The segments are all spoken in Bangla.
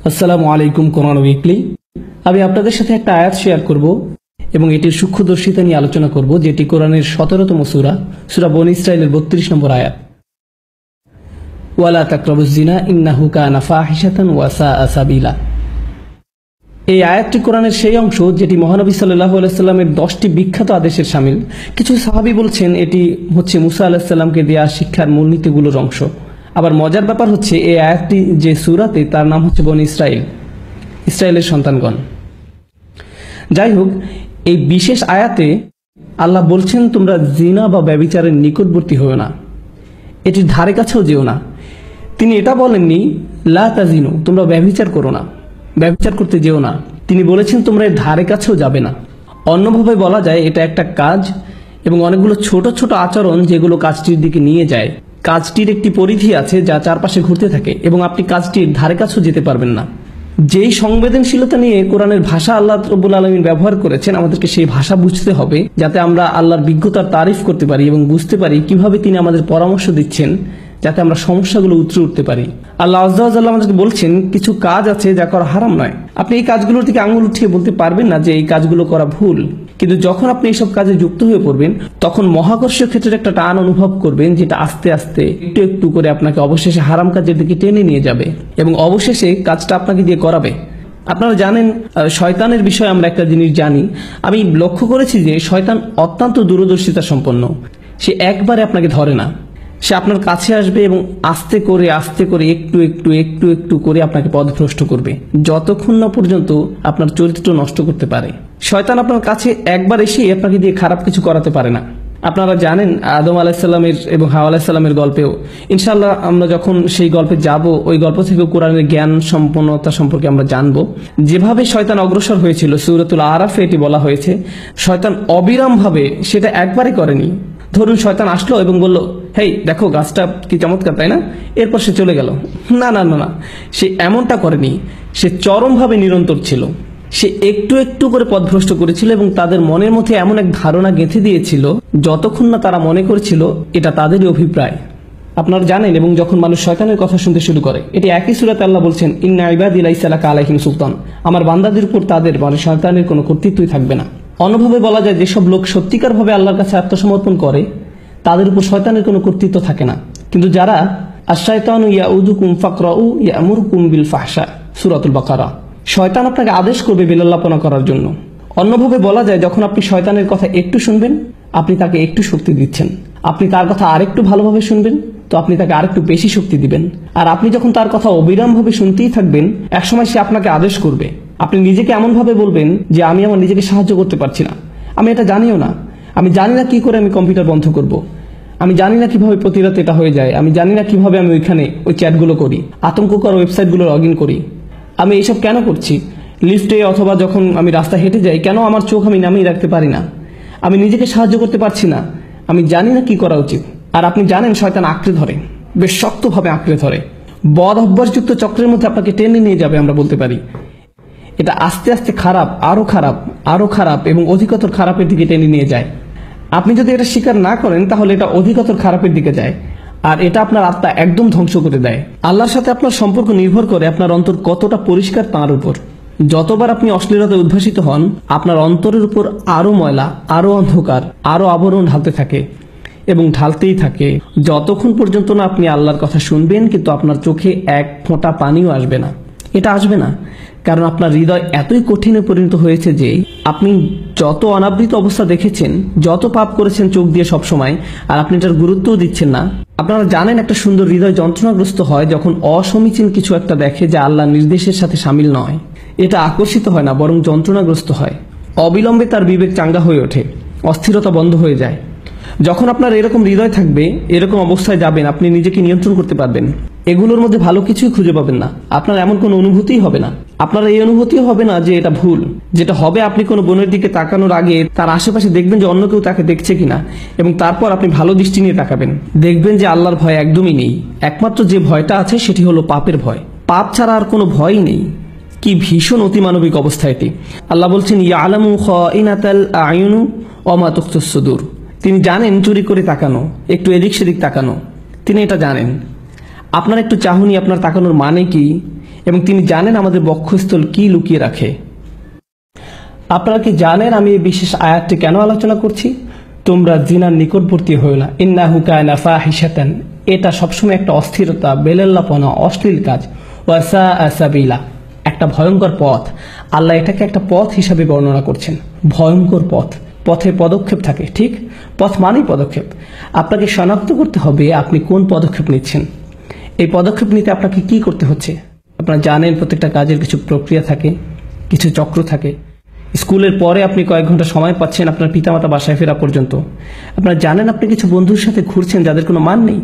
আসসালামু আলাইকুম। কোরআন উইকলি আমি আপনাদের সাথে একটা আয়াত শেয়ার করব এবং এটির সূক্ষ্মদর্শিতা নিয়ে আলোচনা করব, যেটি কোরআনের 17তম সূরা বনী ইসরাঈলের 32 নম্বর আয়াত। ওয়ালা তাকরাবুজ জিনা ইন্নাহু কানা ফাহিশাতান ওয়া সাআ সাবিলা। এই আয়াতটি কোরআনের সেই অংশ যেটি মহানবী সাল্লাল্লাহু আলাইহি সাল্লামের 10টি বিখ্যাত আদেশের শামিল। কিছু সাহাবী বলছেন এটি হচ্ছে মুসা আলাইহিস সালামকে দেয়া শিক্ষার মূলনীতিগুলোর অংশ। আবার মজার ব্যাপার হচ্ছে এই আয়াতটি যে সূরাতে, তার নাম হচ্ছে বনী ইসরাঈল, ইসরায়েলের সন্তানগণ। যাই হোক, এই বিশেষ আয়াতে আল্লাহ বলছেন তোমরা জিনা বা ব্যভিচারের নিকটবর্তী হও না, এটির ধারে কাছেও যেও না। তিনি এটা বলেননি লা তাজিনু, তোমরা ব্যভিচার করো না, ব্যভিচার করতে যেও না। তিনি বলেছেন তোমরা এর ধারে কাছেও যাবে না। অন্যভাবে বলা যায় এটা একটা কাজ এবং অনেকগুলো ছোট ছোট আচরণ যেগুলো কাজটির দিকে নিয়ে যায়। কাজটির একটি পরিধি আছে যা চারপাশে ঘুরতে থাকে এবং আপনি কাজটির ধারে কাছেও যেতে পারবেন না। যেই সংবেদনশীলতা নিয়ে কোরআনের ভাষা আল্লাহ রাব্বুল আলামিন ব্যবহার করেছেন, আমাদেরকে সেই ভাষা বুঝতে হবে যাতে আমরা আল্লাহর বিজ্ঞতার তারিফ করতে পারি এবং বুঝতে পারি কিভাবে তিনি আমাদের পরামর্শ দিচ্ছেন যাতে আমরা সমস্যাগুলো উতরে উঠতে পারি। আল্লাহ আযজা ওয়া জাল্লা আমাদেরকে বলছেন কিছু কাজ আছে যা করা হারাম নয়। আপনি এই কাজগুলোর দিকে আঙুল উঠিয়ে বলতে পারবেন না যে এই কাজগুলো করা ভুল, কিন্তু যখন আপনি এইসব কাজে যুক্ত হয়ে পড়বেন তখন মহাকর্ষীয় ক্ষেত্রের একটা টান অনুভব করবেন, যেটা আস্তে আস্তে একটু একটু করে আপনাকে অবশেষে হারাম কাজের দিকে টেনে নিয়ে যাবে এবং অবশেষে কাজটা আপনাকে দিয়ে করাবে। আপনারা জানেন শয়তানের বিষয়ে আমরা একটা জিনিস জানি। আমি লক্ষ্য করেছি যে শয়তান অত্যন্ত দূরদর্শিতা সম্পন্ন। সে একবারে আপনাকে ধরে না, সে আপনার কাছে আসবে এবং আস্তে করে একটু একটু একটু একটু করে আপনাকে পথভ্রষ্ট করবে, যতক্ষণ না পর্যন্ত আপনার চরিত্র নষ্ট করতে পারে। শয়তান আপনার কাছে একবার এসে আপনাকে দিয়ে খারাপ কিছু করাতে পারে না। আপনারা জানেন আদম আলাইহিস সালামের এবং হাওয়া আলাইহিস সালামের গল্পেও, ইনশাআল্লাহ আমরা যখন সেই গল্পে যাব, ওই গল্প থেকে কোরআনের জ্ঞান সম্পন্নতা সম্পর্কে আমরা জানব। যেভাবে শয়তান অগ্রসর হয়েছিল, সূরাতুল আরাফে এটি বলা হয়েছে, শয়তান অবিরামভাবে সেটা একবারই করেনি। ধরুন শয়তান আসলো এবং বলল, হেই দেখো গাছটা কি চমৎকার, তাই না? এরপর সে চলে গেল। না না না না, সে এমনটা করেনি। সে চরমভাবে নিরন্তর ছিল। সে একটু একটু করে পথভ্রষ্ট করেছিল এবং তাদের মনের মধ্যে এমন এক ধারণা গেঁথে দিয়েছিল যতক্ষণ না তারা মনে করেছিল এটা তাদেরই অভিপ্রায়। আপনারা জানেন, এবং যখন মানুষ শয়তানের কথা শুনতে শুরু করে, এটি একই সূরাতে আল্লাহ বলছেন ইন্না ইবাদি লাইসা লাকা আলাইহিম সুলতান, আমার বান্দাদের উপর তাদের মানে শয়তানের কোনো কর্তৃত্বই থাকবে না। অন্যভাবে বলা যায় যেসব লোক সত্যিকারভাবে আল্লাহর কাছে আত্মসমর্পণ করে তাদের উপর শয়তানের কোনো কর্তৃত্ব থাকে না। কিন্তু যারা আশ-শায়তানু ইয়াউদুকুম ফাকরাউ ইয়ামুরুকুম বিল ফাহশা, সূরাতুল বাকারা, শয়তান আপনাকে আদেশ করবে বিলল্লাপনা করার জন্য। অন্যভাবে বলা যায় যখন আপনি শয়তানের কথা একটু শুনবেন, আপনি তাকে একটু শক্তি দিচ্ছেন। আপনি তার কথা আরেকটু ভালোভাবে শুনবেন, তো আপনি তাকে আরেকটু বেশি শক্তি দিবেন। আর আপনি যখন তার কথা অবিরামভাবে শুনতেই থাকবেন, একসময় সে আপনাকে আদেশ করবে। আপনি নিজেকে এমনভাবে বলবেন যে আমি আমার নিজেকে সাহায্য করতে পারছি না, আমি এটা জানিও না, আমি জানি না কি করে আমি কম্পিউটার বন্ধ করব, আমি জানি না কিভাবে প্রতি রাতে এটা হয়ে যায়, আমি জানি না কিভাবে আমি ওইখানে ওই চ্যাটগুলো করি, আতঙ্ককর ওয়েবসাইটগুলো লগ ইন করি, আমি এইসব কেন করছি, লিফটে অথবা যখন আমি রাস্তা হেঁটে যাই কেন আমার চোখ আমি নামিয়ে রাখতে পারি না, আমি নিজেকে সাহায্য করতে পারছি না, আমি জানি না কি করা উচিত। আর আপনি জানেন শয়তান আঁকড়ে ধরে, বেশ শক্তভাবে আঁকড়ে ধরে, বদ অভ্যাসযুক্ত চক্রের মধ্যে আপনাকে টেনে নিয়ে যাবে। আমরা বলতে পারি এটা আস্তে আস্তে খারাপ, আরো খারাপ, আরো খারাপ এবং অধিকতর খারাপের দিকে টেনে নিয়ে যায়। আপনি যদি এটা স্বীকার না করেন তাহলে এটা অধিকতর খারাপের দিকে যায়, আর এটা আপনার আত্মা একদম ধ্বংস করে দেয়। আল্লাহর সাথে আপনার সম্পর্ক নির্ভর করে আপনার অন্তর কতটা পরিষ্কার তার উপর। যতবার আপনি অশ্লীলতায় উদ্ভাসিত হন, আপনার অন্তরের উপর আরো ময়লা, আরো অন্ধকার, আরো আবরণ ঢালতে থাকে এবং ঢালতেই থাকে, যতক্ষণ পর্যন্ত না আপনি আল্লাহর কথা শুনবেন কিন্তু আপনার চোখে এক ফোঁটা পানিও আসবে না। এটা আসবে না কারণ আপনার হৃদয় এতই কঠিনে পরিণত হয়েছে যে আপনি যত অনাবৃত অবস্থা দেখেছেন, যত পাপ করেছেন চোখ দিয়ে সবসময়, আর আপনি এটার গুরুত্বও দিচ্ছেন না। আপনারা জানেন একটা সুন্দর হৃদয় যন্ত্রণাগ্রস্ত হয় যখন অসমীচীন কিছু একটা দেখে যা আল্লাহর নির্দেশের সাথে সামিল নয়। এটা আকর্ষিত হয় না, বরং যন্ত্রণাগ্রস্ত হয়। অবিলম্বে তার বিবেক চাঙ্গা হয়ে ওঠে, অস্থিরতা বন্ধ হয়ে যায়। যখন আপনার এরকম হৃদয় থাকবে, এরকম অবস্থায় যাবেন, আপনি নিজেকে নিয়ন্ত্রণ করতে পারবেন। এগুলোর মধ্যে ভালো কিছুই খুঁজে পাবেন না, আপনার এমন কোনো অনুভূতিই হবে না। আপনার এই অনুভূতিও হবে না যে এটা ভুল। যেটা হবে, আপনি কোনো বোনের দিকে তাকানোর আগে তার আশেপাশে দেখবেন যে অন্য কেউ তাকে দেখছে কিনা, এবং তারপর আপনি ভালো দৃষ্টি নিয়ে তাকাবেন। দেখবেন যে আল্লাহর ভয় একদমই নেই। একমাত্র যে ভয়টা আছে সেটি হলো পাপের ভয়। পাপ ছাড়া আর কোনো ভয়ই নেই। কি ভীষণ অতিমানবিক অবস্থা এটি। আল্লাহ বলছেন ইয়ালামু খাইনাতাল আয়ুন ওয়া মা তুখফিস সুদূর, তিনি জানেন চুরি করে তাকানো, একটু এদিক সেদিক তাকানো, তিনি এটা জানেন। আপনার একটু চাহনি, আপনার তাকানোর মানে কি এবং তিনি জানেন আমাদের বক্ষস্থল কি লুকিয়ে রাখে। আপনারা কি জানেন আমি এই বিশেষ আয়াতটি কেন আলোচনা করছি? তোমরা জিনার নিকটবর্তী হও না, ইন্নাহু কানা ফাহিশাতান। এটা সবসময় একটা অস্থিরতা, বেলাল্লাপনা, অশ্লীল কাজ। ওয়া সাআ সাবিলা, একটা ভয়ঙ্কর পথ। আল্লাহ এটাকে একটা পথ হিসাবে বর্ণনা করছেন, ভয়ঙ্কর পথ। পথে পদক্ষেপ থাকে, ঠিক? পথ মানেই পদক্ষেপ। আপনাকে শনাক্ত করতে হবে আপনি কোন পদক্ষেপ নিচ্ছেন। এই পদক্ষেপ নিতে আপনাকে কি করতে হচ্ছে? আপনারা জানেন প্রত্যেকটা কাজের কিছু প্রক্রিয়া থাকে, কিছু চক্র থাকে। স্কুলের পরে আপনি কয়েক ঘন্টা সময় পাচ্ছেন আপনার পিতামাতা বাসায় ফেরা পর্যন্ত। আপনারা জানেন আপনি কিছু বন্ধুর সাথে ঘুরছেন যাদের কোনো মান নেই।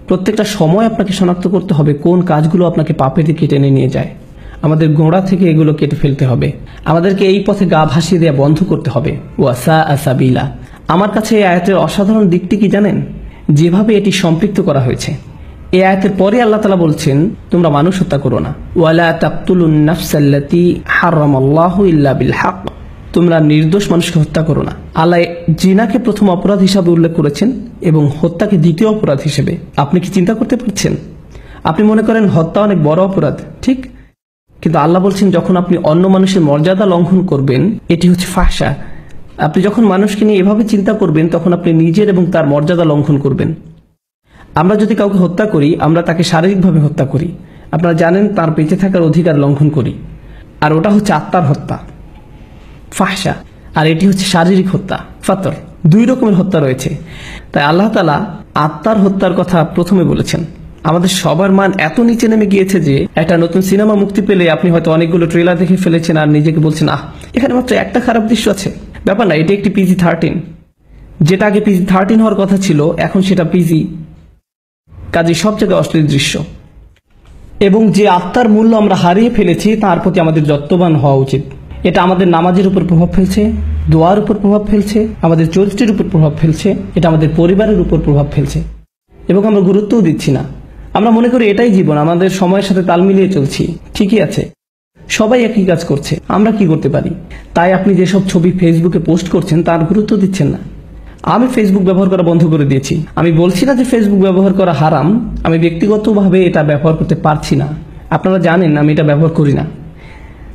প্রত্যেকটা সময় আপনাকে শনাক্ত করতে হবে কোন কাজগুলো আপনাকে পাপের দিকে টেনে নিয়ে যায়। আমাদের গোড়া থেকে এগুলো কেটে ফেলতে হবে। আমাদেরকে এই পথে গা ভাসিয়ে দেওয়া বন্ধ করতে হবে। ওয়া সাআ সাবিলা। আমার কাছে এই আয়াতের অসাধারণ দিকটি কি জানেন? যেভাবে এটি সম্পৃক্ত করা হয়েছে। এই আয়াতের পরে আল্লাহ তাআলা বলছেন, তোমরা মানুষ হত্যা করো না। ওয়ালা তাকতুলুন নাফসাল্লাতী হারামাল্লাহু ইল্লা বিল হক। তোমরা নির্দোষ মানুষকে হত্যা করো না। আল্লাহ জিনাকে প্রথম অপরাধ হিসাবে উল্লেখ করেছেন এবং হত্যাকে দ্বিতীয় অপরাধ হিসেবে। আপনি কি চিন্তা করতে পারছেন? আপনি মনে করেন হত্যা অনেক বড় অপরাধ, ঠিক? কিন্তু আল্লাহ বলছেন যখন আপনি অন্য মানুষের মর্যাদা লঙ্ঘন করবেন, এটি হচ্ছে ফাহশা। আপনি যখন মানুষকে নিয়ে এভাবে চিন্তা করবেন তখন আপনি নিজের এবং তার মর্যাদা লঙ্ঘন করবেন। আমরা যদি কাউকে হত্যা করি, আমরা তাকে শারীরিকভাবে হত্যা করি। আপনারা জানেন তার বেঁচে থাকার অধিকার লঙ্ঘন করি, আর ওটা হচ্ছে আত্মার হত্যা, ফাহশা। আর এটি হচ্ছে শারীরিক হত্যা, ফাতর। দুই রকমের হত্যা রয়েছে। তাই আল্লাহ তাআলা আত্মার হত্যার কথা প্রথমে বলেছেন। আমাদের সবার মান এত নিচে নেমে গিয়েছে যে একটা নতুন সিনেমা মুক্তি পেলে আপনি হয়তো অনেকগুলো ট্রেলার দেখে ফেলেছেন আর নিজেকে বলছেন, এখানে মাত্র একটা খারাপ দৃশ্য আছে। ব্যাপার না, এটি একটি PG-13। যেটা আগে PG-13 হওয়ার কথা ছিল এখন সেটা PG। কাজে সব জায়গায় অশ্লীল দৃশ্য। এবং যে আত্মার মূল্য আমরা হারিয়ে ফেলেছি তার প্রতি আমাদের যত্নবান হওয়া উচিত। এটা আমাদের নামাজের উপর প্রভাব ফেলছে, দোয়ার উপর প্রভাব ফেলছে, আমাদের চরিত্রের উপর প্রভাব ফেলছে, এটা আমাদের পরিবারের উপর প্রভাব ফেলছে। এবং আমরা গুরুত্বও দিচ্ছি না। আমরা মনে করি এটাই জীবন, আমাদের সময়ের সাথে তাল মিলিয়ে চলছি। ঠিকই আছে, সবাই একই কাজ করছে, আমরা কি করতে পারি? তাই আপনি যেসব ছবি ফেসবুকে পোস্ট করছেন তার গুরুত্ব দিচ্ছেন না। আমি ফেসবুক ব্যবহার করা বন্ধ করে দিয়েছি। আমি বলছি না যে ফেসবুক ব্যবহার করা হারাম, আমি ব্যক্তিগতভাবে এটা ব্যবহার করতে পারছি না। আপনারা জানেন আমি এটা ব্যবহার করি না।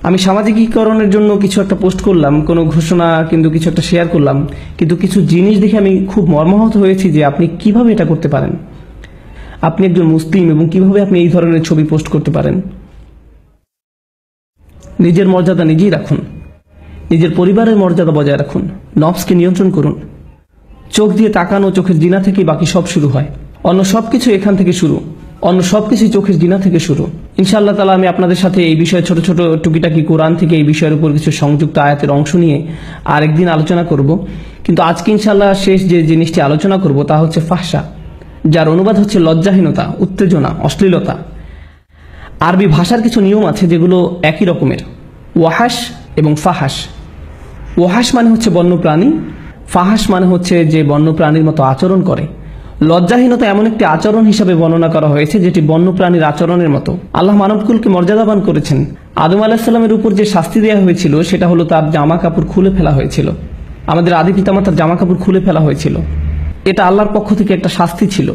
আমি সামাজিকীকরণের জন্য কিছু একটা পোস্ট করলাম, কোনো ঘোষণা কিন্তু কিছু একটা শেয়ার করলাম, কিন্তু কিছু জিনিস দেখে আমি খুব মর্মাহত হয়েছি যে আপনি কিভাবে এটা করতে পারেন। আপনি একজন মুসলিম এবং কিভাবে আপনি এই ধরনের ছবি পোস্ট করতে পারেন? নিজের মর্যাদা নিজেই রাখুন, নিজের পরিবারের মর্যাদা বজায় রাখুন, নফসকে নিয়ন্ত্রণ করুন। চোখ দিয়ে তাকানো, চোখের জিনা থেকে বাকি সব শুরু হয়। অন্য সবকিছু এখান থেকে শুরু, অন্য সবকিছুই চোখের জিনা থেকে শুরু। ইনশাআল্লাহ তাআলা আমি আপনাদের সাথে এই বিষয়ে ছোট ছোট টুকিটাকি কোরআন থেকে এই বিষয়ের উপর কিছু সংযুক্ত আয়াতের অংশ নিয়ে আরেকদিন আলোচনা করব। কিন্তু আজকে ইনশাআল্লাহ শেষ যে জিনিসটি আলোচনা করব তা হচ্ছে ফাহশা, যার অনুবাদ হচ্ছে লজ্জাহীনতা, উত্তেজনা, অশ্লীলতা। আরবি ভাষার কিছু নিয়ম আছে যেগুলো একই রকমের, ওয়াহাস এবং ফাহাস। ওয়াহাস মানে হচ্ছে বন্যপ্রাণী, ফাহাস মানে হচ্ছে যে বন্যপ্রাণীর মতো আচরণ করে। লজ্জাহীনতা এমন একটি আচরণ হিসাবে বর্ণনা করা হয়েছে যেটি বন্যপ্রাণীর আচরণের মতো। আল্লাহ মানবকুলকে মর্যাদাবান করেছেন। আদম আলাইহিস সালামের উপর যে শাস্তি দেওয়া হয়েছিল সেটা হলো তার জামা কাপড় খুলে ফেলা হয়েছিল। আমাদের আদি পিতামাতার জামা কাপড় খুলে ফেলা হয়েছিল। এটা আল্লাহর পক্ষ থেকে একটা শাস্তি ছিল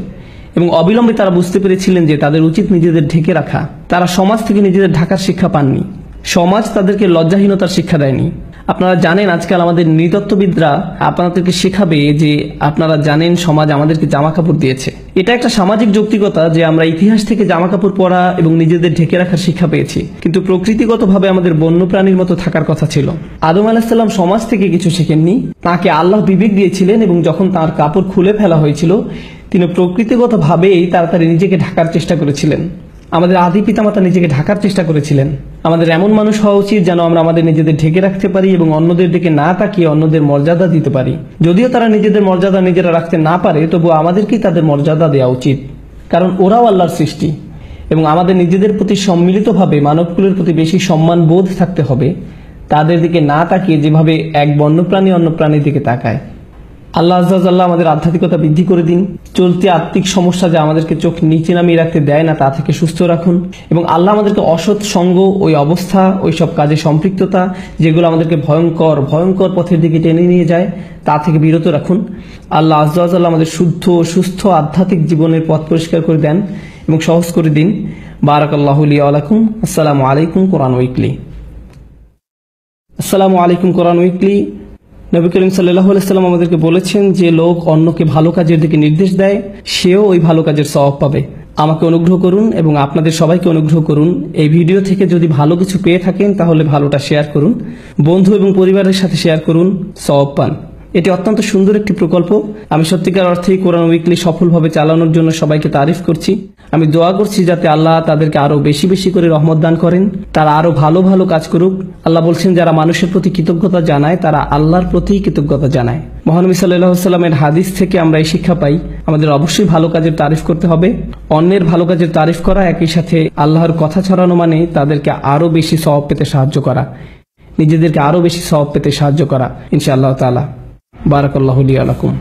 এবং অবিলম্বে তারা বুঝতে পেরেছিলেন যে তাদের উচিত নিজেদের ঢেকে রাখা। তারা সমাজ থেকে নিজেদের ঢাকার শিক্ষা পাননি, সমাজ তাদেরকে লজ্জাহীনতার শিক্ষা দেয়নি। আপনারা জানেন আজকাল আমাদের নৃতত্ত্ববিদরা আপনাদেরকে শেখাবে যে আপনারা জানেন সমাজ আমাদেরকে জামা কাপড় দিয়েছে। এটা একটা সামাজিক যৌক্তিকতা যে আমরা ইতিহাস থেকে জামা কাপড় পরা এবং নিজেদের ঢেকে রাখার শিক্ষা পেয়েছি, কিন্তু প্রকৃতিগতভাবে আমাদের বন্যপ্রাণীর মতো থাকার কথা ছিল। আদম আলাইহিস সালাম সমাজ থেকে কিছু শেখেননি, তাকে আল্লাহ বিবেক দিয়েছিলেন এবং যখন তার কাপড় খুলে ফেলা হয়েছিল তিনি প্রকৃতিগতভাবেই তাড়াতাড়ি নিজেকে ঢাকার চেষ্টা করেছিলেন। আমাদের আদি পিতামাতা নিজেকে ঢাকার চেষ্টা করেছিলেন। আমাদের এমন মানুষ হওয়া উচিত যেন আমরা আমাদের নিজেদের ঢেকে রাখতে পারি এবং অন্যদের দিকে না তাকিয়ে অন্যদের মর্যাদা দিতে পারি। যদিও তারা নিজেদের মর্যাদা নিজেরা রাখতে না পারে, তবু আমাদেরকেই তাদের মর্যাদা দেওয়া উচিত, কারণ ওরাও আল্লাহর সৃষ্টি। এবং আমাদের নিজেদের প্রতি সম্মিলিতভাবে মানবকুলের প্রতি বেশি সম্মান বোধ থাকতে হবে, তাদের দিকে না তাকিয়ে যেভাবে এক বন্যপ্রাণী অন্য প্রাণীর দিকে তাকায়। আল্লাহ আজ্জা ওয়া জাল্লা আমাদের আধ্যাত্মিকতা বৃদ্ধি করে দিন। চলতি আত্মিক সমস্যা যা আমাদেরকে চোখ নিচে নামিয়ে রাখতে দেয় না তা থেকে সুস্থ রাখুন। এবং আল্লাহ আমাদেরকে অসৎ সঙ্গ, ওই অবস্থা, ওই সব কাজে সম্পৃক্ততা যেগুলো আমাদেরকে ভয়ঙ্কর ভয়ঙ্কর পথের দিকে টেনে নিয়ে যায় তা থেকে বিরত রাখুন। আল্লাহ আজ্জা ওয়া জাল্লা আমাদের শুদ্ধ সুস্থ আধ্যাত্মিক জীবনের পথ পরিষ্কার করে দেন এবং সহজ করে দিন। বারাকাল্লাহু লি ওয়া লাকুম। আসসালামু আলাইকুম কোরআন উইকলি। আসসালামু আলাইকুম কোরআন উইকলি। নবী করিম সাল্লাল্লাহু আলাইহি ওয়াসাল্লাম আমাদেরকে বলেছেন, যে লোক অন্যকে ভালো কাজের দিকে নির্দেশ দেয় সেও ওই ভালো কাজের সওয়াব পাবে। আমাকে অনুগ্রহ করুন এবং আপনাদের সবাইকে অনুগ্রহ করুন, এই ভিডিও থেকে যদি ভালো কিছু পেয়ে থাকেন তাহলে ভালোটা শেয়ার করুন, বন্ধু এবং পরিবারের সাথে শেয়ার করুন, সওয়াব পান। এটি অত্যন্ত সুন্দর একটি প্রকল্প। আমি সত্যিকার অর্থেই কোরআন উইকলি সফলভাবে চালানোর জন্য সবাইকে তারিফ করছি। আমি দোয়া করছি যাতে আল্লাহ তাদেরকে আরো বেশি বেশি করে রহমত দান করেন, তারা আরো ভালো ভালো কাজ করুক। আল্লাহ বলছেন, যারা মানুষের প্রতি কৃতজ্ঞতা জানায় তারা আল্লাহর প্রতি কৃতজ্ঞতা জানায়। মহানবী সাল্লাল্লাহু আলাইহি ওয়াসাল্লামের হাদিস থেকে আমরা এই শিক্ষা পাই, আমাদের অবশ্যই ভালো কাজের তারিফ করতে হবে। অন্যের ভালো কাজের তারিফ করা একই সাথে আল্লাহর কথা ছড়ানো মানে তাদেরকে আরো বেশি সওয়াব পেতে সাহায্য করা, নিজেদেরকে আরো বেশি সওয়াব পেতে সাহায্য করা ইনশাআল্লাহ তাআলা। বারাকাল্লাহু লি ওয়া লাকুম।